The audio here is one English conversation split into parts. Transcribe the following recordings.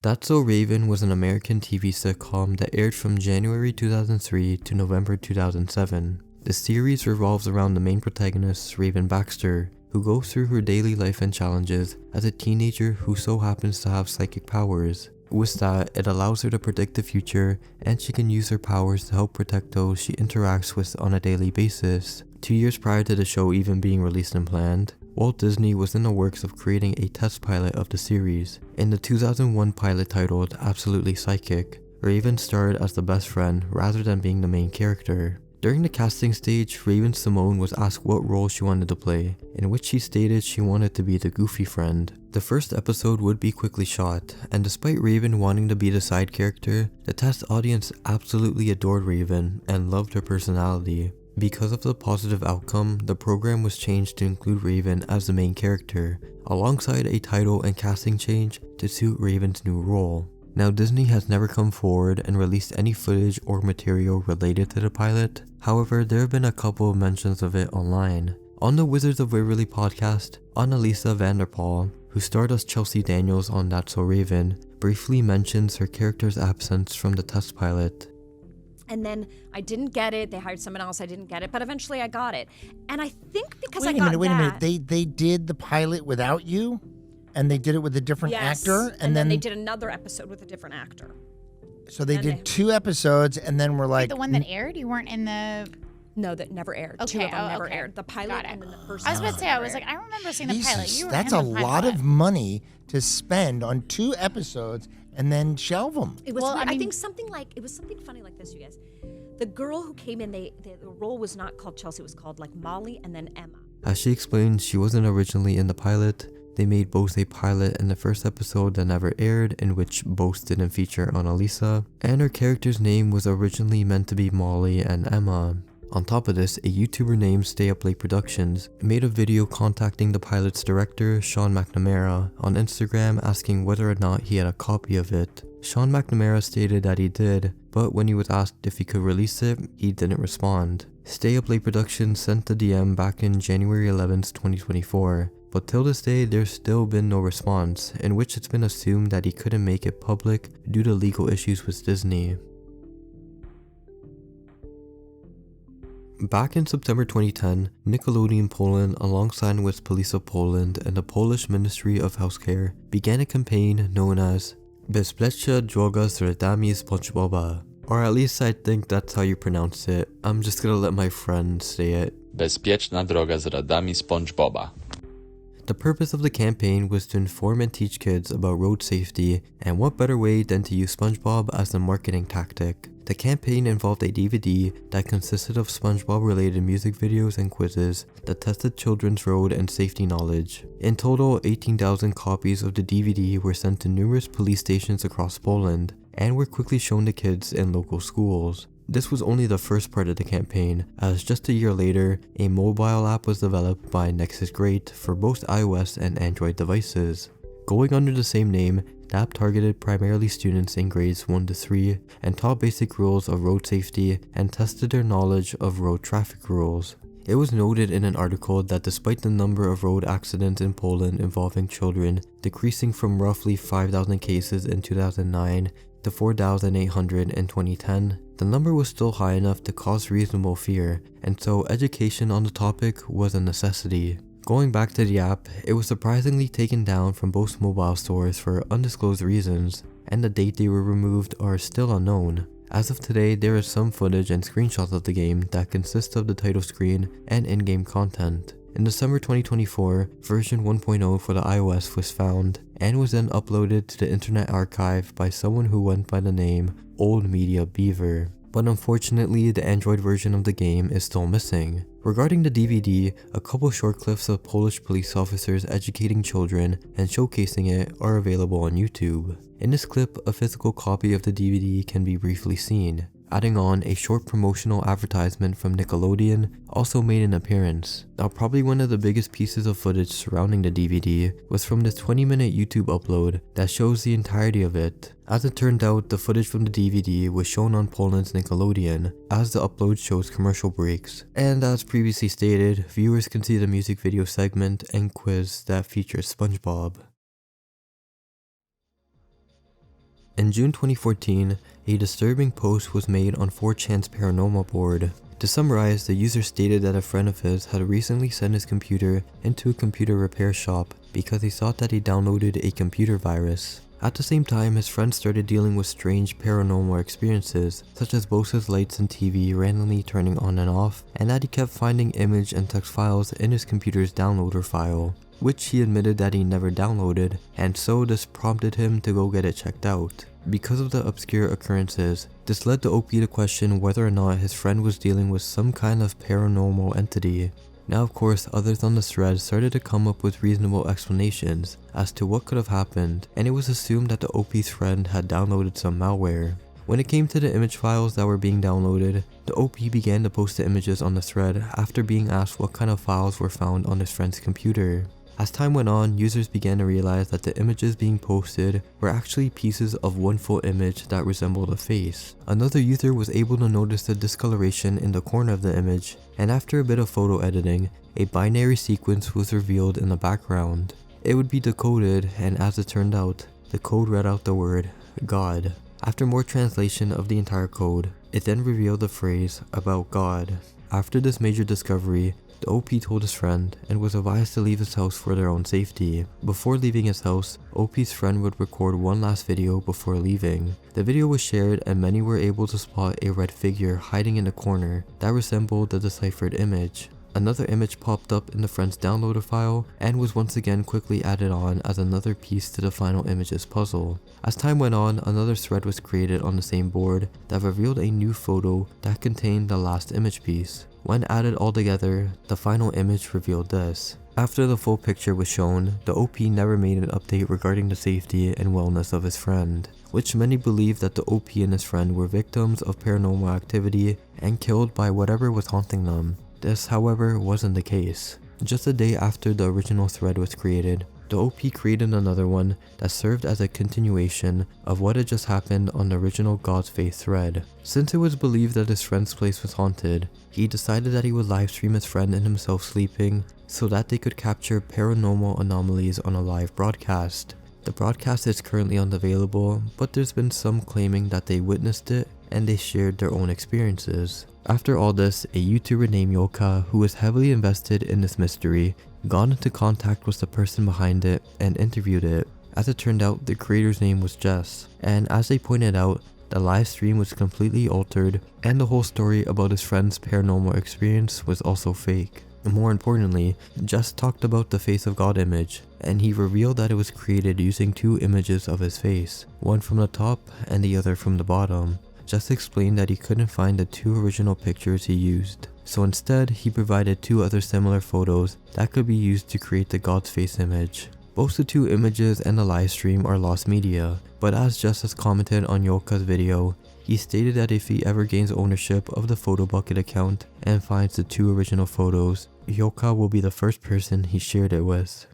That's So Raven was an American TV sitcom that aired from January 2003 to November 2007. The series revolves around the main protagonist, Raven Baxter, who goes through her daily life and challenges as a teenager who so happens to have psychic powers. With that, it allows her to predict the future, and she can use her powers to help protect those she interacts with on a daily basis. 2 years prior to the show even being released and planned, Walt Disney was in the works of creating a test pilot of the series. In the 2001 pilot titled Absolutely Psychic, Raven starred as the best friend rather than being the main character. During the casting stage, Raven Simone was asked what role she wanted to play, in which she stated she wanted to be the goofy friend. The first episode would be quickly shot, and despite Raven wanting to be the side character, the test audience absolutely adored Raven and loved her personality. Because of the positive outcome, the program was changed to include Raven as the main character, alongside a title and casting change to suit Raven's new role. Now, Disney has never come forward and released any footage or material related to the pilot. However, there have been a couple of mentions of it online. On the Wizards of Waverly podcast, Annalisa Vanderpaul, who starred as Chelsea Daniels on That's So Raven, briefly mentions her character's absence from the test pilot. And then I didn't get it. They hired someone else. I didn't get it. But eventually I got it. And I think because Wait a minute. They did the pilot without you? And they did it with a different actor? And then they did another episode with a different actor. So they did 2 episodes and then we're like... The one that aired? You weren't in the... No, that never aired. Okay, 2 of them never aired. The pilot and then the first I was about to say, I was aired. like, I remember seeing the pilot. You were that's in a the lot pilot. of money to spend on 2 episodes and then shelve them. It was. I think something funny like this, you guys. The girl who came in, the role was not called Chelsea. It was called like Molly and then Emma. As she explained, she wasn't originally in the pilot. They made both a pilot and the first episode that never aired, in which both didn't feature Annalisa, and her character's name was originally meant to be Molly and Emma. On top of this, a YouTuber named Stay Up Late Productions made a video contacting the pilot's director, Sean McNamara, on Instagram asking whether or not he had a copy of it. Sean McNamara stated that he did, but when he was asked if he could release it, he didn't respond. Stay Up Late Productions sent the DM back in January 11th, 2024, but till this day there's still been no response, in which it's been assumed that he couldn't make it public due to legal issues with Disney. Back in September 2010, Nickelodeon Poland, alongside with Police of Poland and the Polish Ministry of Healthcare, began a campaign known as Bezpieczna droga z radami Spongeboba. Or at least I think that's how you pronounce it. I'm just gonna let my friend say it. Bezpieczna droga z radami Spongeboba. The purpose of the campaign was to inform and teach kids about road safety, and what better way than to use SpongeBob as a marketing tactic. The campaign involved a DVD that consisted of SpongeBob related music videos and quizzes that tested children's road and safety knowledge. In total, 18,000 copies of the DVD were sent to numerous police stations across Poland, and were quickly shown to kids in local schools. This was only the first part of the campaign, as just a year later, a mobile app was developed by Nexus Great for both iOS and Android devices. Going under the same name, the app targeted primarily students in grades 1 to 3 and taught basic rules of road safety and tested their knowledge of road traffic rules. It was noted in an article that despite the number of road accidents in Poland involving children decreasing from roughly 5,000 cases in 2009 to 4,800 in 2010, the number was still high enough to cause reasonable fear, and so education on the topic was a necessity. Going back to the app, it was surprisingly taken down from both mobile stores for undisclosed reasons, and the date they were removed are still unknown. As of today, there is some footage and screenshots of the game that consist of the title screen and in-game content. In December 2024, version 1.0 for the iOS was found, and was then uploaded to the Internet Archive by someone who went by the name Old Media Beaver. But unfortunately, the Android version of the game is still missing. Regarding the DVD, a couple short clips of Polish police officers educating children and showcasing it are available on YouTube. In this clip, a physical copy of the DVD can be briefly seen. Adding on, a short promotional advertisement from Nickelodeon also made an appearance. Now, probably one of the biggest pieces of footage surrounding the DVD was from this 20-minute YouTube upload that shows the entirety of it. As it turned out, the footage from the DVD was shown on Poland's Nickelodeon, as the upload shows commercial breaks. And as previously stated, viewers can see the music video segment and quiz that features SpongeBob. In June 2014, a disturbing post was made on 4chan's paranormal board. To summarize, the user stated that a friend of his had recently sent his computer into a computer repair shop because he thought that he downloaded a computer virus. At the same time, his friend started dealing with strange paranormal experiences, such as both his lights and TV randomly turning on and off, and that he kept finding image and text files in his computer's downloader file, which he admitted that he never downloaded, and so this prompted him to go get it checked out. Because of the obscure occurrences, this led the OP to question whether or not his friend was dealing with some kind of paranormal entity. Now of course, others on the thread started to come up with reasonable explanations as to what could have happened, and it was assumed that the OP's friend had downloaded some malware. When it came to the image files that were being downloaded, the OP began to post the images on the thread after being asked what kind of files were found on his friend's computer. As time went on, users began to realize that the images being posted were actually pieces of one full image that resembled a face. Another user was able to notice the discoloration in the corner of the image, and after a bit of photo editing, a binary sequence was revealed in the background. It would be decoded, and as it turned out, the code read out the word God. After more translation of the entire code, it then revealed the phrase about God. After this major discovery, the OP told his friend and was advised to leave his house for their own safety. Before leaving his house, OP's friend would record one last video before leaving. The video was shared and many were able to spot a red figure hiding in a corner that resembled the deciphered image. Another image popped up in the friend's downloader file and was once again quickly added on as another piece to the final images puzzle. As time went on, another thread was created on the same board that revealed a new photo that contained the last image piece. When added all together, the final image revealed this. After the full picture was shown, the OP never made an update regarding the safety and wellness of his friend, which many believe that the OP and his friend were victims of paranormal activity and killed by whatever was haunting them. This, however, wasn't the case. Just a day after the original thread was created, the OP created another one that served as a continuation of what had just happened on the original God's Faith thread. Since it was believed that his friend's place was haunted, he decided that he would livestream his friend and himself sleeping so that they could capture paranormal anomalies on a live broadcast. The broadcast is currently unavailable, but there's been some claiming that they witnessed it and they shared their own experiences. After all this, a YouTuber named Yoka, who was heavily invested in this mystery, got into contact with the person behind it and interviewed it. As it turned out, the creator's name was Jess, and as they pointed out, the live stream was completely altered and the whole story about his friend's paranormal experience was also fake. More importantly, Jess talked about the face of God image, and he revealed that it was created using two images of his face, one from the top and the other from the bottom. Jess explained that he couldn't find the two original pictures he used, so instead he provided two other similar photos that could be used to create the God's face image. Both the two images and the live stream are lost media, but as Jess has commented on Yoka's video, he stated that if he ever gains ownership of the photo bucket account and finds the two original photos, Yoka will be the first person he shared it with.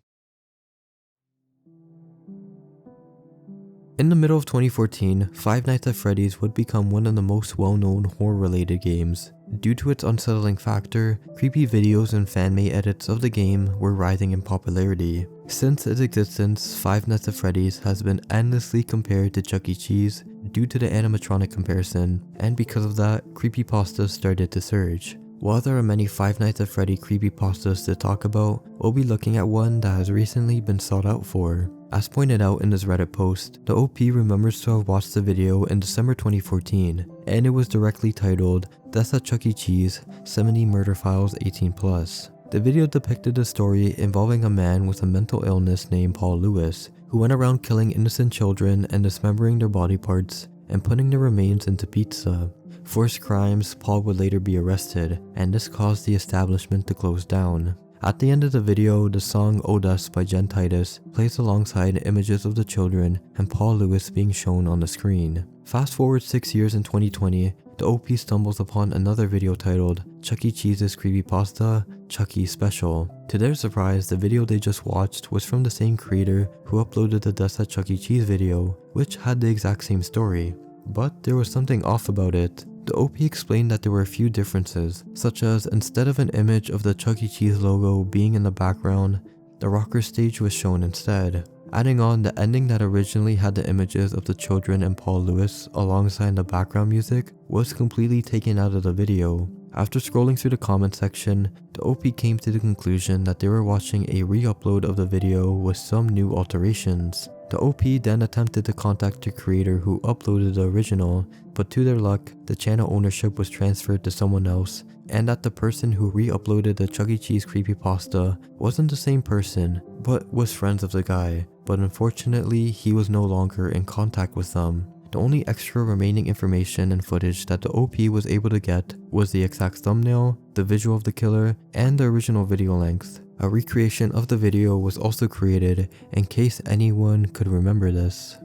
In the middle of 2014, Five Nights at Freddy's would become one of the most well-known horror-related games. Due to its unsettling factor, creepy videos and fan-made edits of the game were rising in popularity. Since its existence, Five Nights at Freddy's has been endlessly compared to Chuck E. Cheese due to the animatronic comparison, and because of that, creepypastas started to surge. While there are many Five Nights at Freddy creepypastas to talk about, we'll be looking at one that has recently been sought out for. As pointed out in this Reddit post, the OP remembers to have watched the video in December 2014, and it was directly titled Death at Chuck E. Cheese 70 Murder Files 18+. The video depicted a story involving a man with a mental illness named Paul Lewis, who went around killing innocent children and dismembering their body parts and putting their remains into pizza. For his crimes, Paul would later be arrested, and this caused the establishment to close down. At the end of the video, the song Odas by Jen Titus plays alongside images of the children and Paul Lewis being shown on the screen. Fast forward 6 years in 2020, the OP stumbles upon another video titled Chuck E. Cheese's Creepypasta, Chuck E. Special. To their surprise, the video they just watched was from the same creator who uploaded the Death at Chuck E. Cheese video, which had the exact same story. But there was something off about it. The OP explained that there were a few differences, such as instead of an image of the Chuck E. Cheese logo being in the background, the rocker stage was shown instead. Adding on, the ending that originally had the images of the children and Paul Lewis alongside the background music was completely taken out of the video. After scrolling through the comment section, the OP came to the conclusion that they were watching a re-upload of the video with some new alterations. The OP then attempted to contact the creator who uploaded the original, but to their luck, the channel ownership was transferred to someone else, and that the person who re-uploaded the Chuck E. Cheese creepypasta wasn't the same person, but was friends of the guy, but unfortunately he was no longer in contact with them. The only extra remaining information and footage that the OP was able to get was the exact thumbnail, the visual of the killer, and the original video length. A recreation of the video was also created in case anyone could remember this.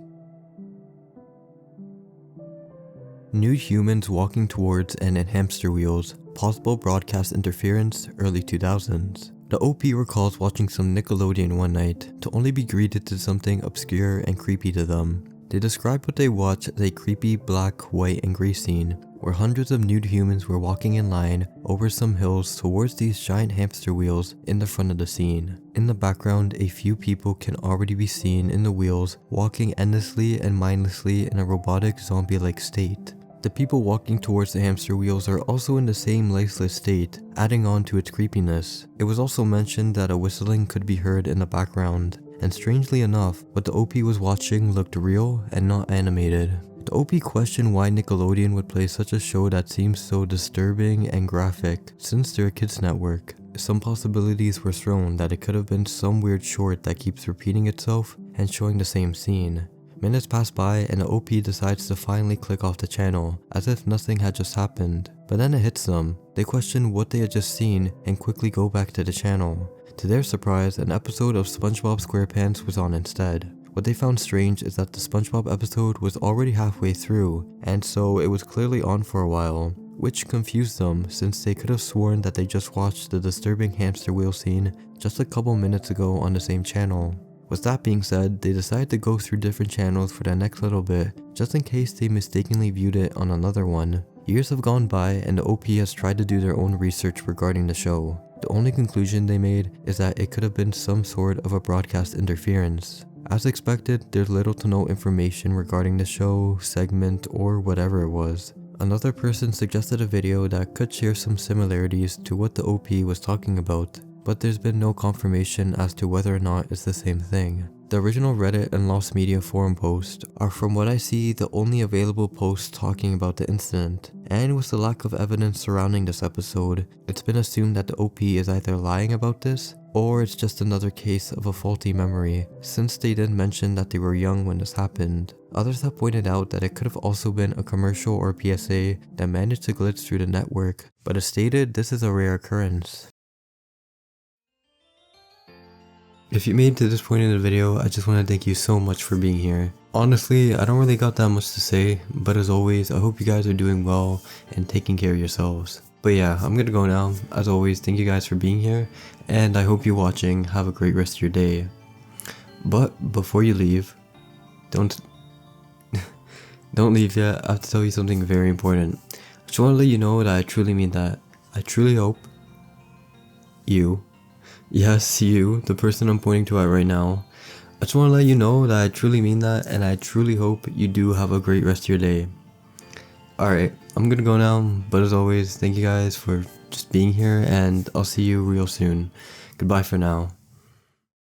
Nude humans walking towards and in hamster wheels, possible broadcast interference, early 2000s. The OP recalls watching some Nickelodeon one night to only be greeted to something obscure and creepy to them. They described what they watched as a creepy black, white, and grey scene, where hundreds of nude humans were walking in line over some hills towards these giant hamster wheels in the front of the scene. In the background, a few people can already be seen in the wheels, walking endlessly and mindlessly in a robotic zombie-like state. The people walking towards the hamster wheels are also in the same lifeless state, adding on to its creepiness. It was also mentioned that a whistling could be heard in the background, and strangely enough, what the OP was watching looked real and not animated. The OP questioned why Nickelodeon would play such a show that seems so disturbing and graphic, since they're a kids network. Some possibilities were thrown that it could have been some weird short that keeps repeating itself and showing the same scene. Minutes pass by and the OP decides to finally click off the channel, as if nothing had just happened. But then it hits them. They question what they had just seen and quickly go back to the channel. To their surprise, an episode of SpongeBob SquarePants was on instead. What they found strange is that the SpongeBob episode was already halfway through, and so it was clearly on for a while, which confused them since they could have sworn that they just watched the disturbing hamster wheel scene just a couple minutes ago on the same channel. With that being said, they decided to go through different channels for the next little bit, just in case they mistakenly viewed it on another one. Years have gone by and the OP has tried to do their own research regarding the show. The only conclusion they made is that it could have been some sort of a broadcast interference. As expected, there's little to no information regarding the show, segment, or whatever it was. Another person suggested a video that could share some similarities to what the OP was talking about, but there's been no confirmation as to whether or not it's the same thing. The original Reddit and Lost Media forum posts are, from what I see, the only available posts talking about the incident, and with the lack of evidence surrounding this episode, it's been assumed that the OP is either lying about this, or it's just another case of a faulty memory, since they didn't mention that they were young when this happened. Others have pointed out that it could have also been a commercial or PSA that managed to glitch through the network, but as stated, this is a rare occurrence. If you made it to this point in the video, I just want to thank you so much for being here. Honestly, I don't really got that much to say, but as always, I hope you guys are doing well and taking care of yourselves. But yeah, I'm gonna go now. As always, thank you guys for being here, and I hope you're watching. Have a great rest of your day. But before you leave, don't leave yet. I have to tell you something very important. I just want to let you know that I truly mean that. I truly hope you, yes, you, the person I'm pointing to at right now, I just want to let you know that I truly mean that, and I truly hope you do have a great rest of your day. Alright, I'm gonna go now, but as always, thank you guys for just being here, and I'll see you real soon. Goodbye for now.